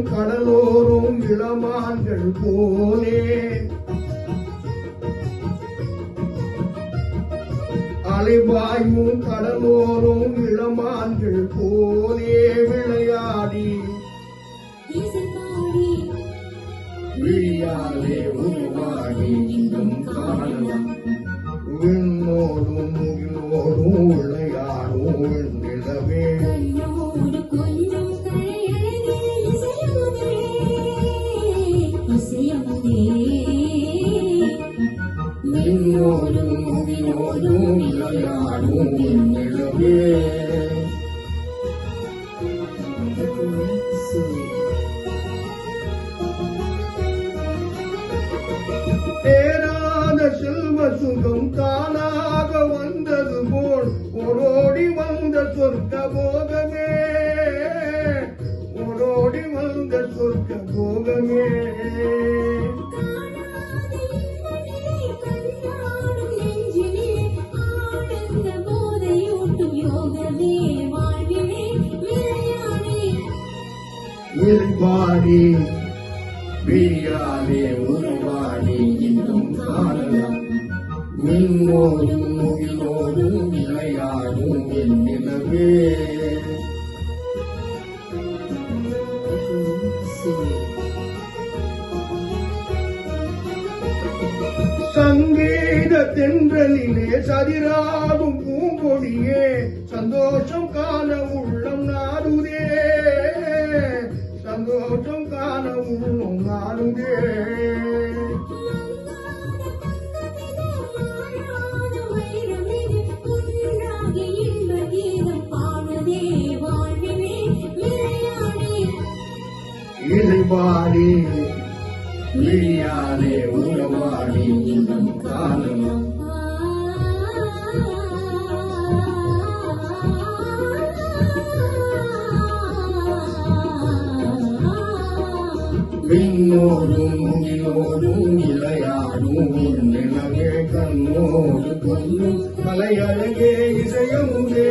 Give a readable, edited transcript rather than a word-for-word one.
கடலோரும் இளமான்கள் போலே அலைவாயும் கடலோரும் இளமான்கள் போலே விளையாடி விழியாலே உருவாடி இன்னும் காணலாம் விண்ணோடும் முகிலோடும் விளையாடும் நிலவே விண்ணோடும் முகிலோடும் விளையாடும் நிலவே தேராத செல்வ சுகம் தானாக வந்தது போல் ஓடோடி வந்த சொர்க்க போகமே ஓடோடி வந்த சொர்க்க போகமே இருபாடி விழியாலே உருவாடி இன்னும் காணலாம் மின்னோடும் முகிலோடும் விளையாடும் என் நிலவே சங்கீத தென்றலிலே சதிராடும் பூங்கொடியே சந்தோஷம் காண உள்ளம் நாடுதே சந்தோஷம் காண உள்ளம் நாடுதே இறைவாடி விழியாலே உறவாடி இன்னும் காணலாம் விண்ணோடும் முகிலோடும் விளையாடும் நிலவே கண்ணோடு கொல்லும் கலையழகே இசையமுதே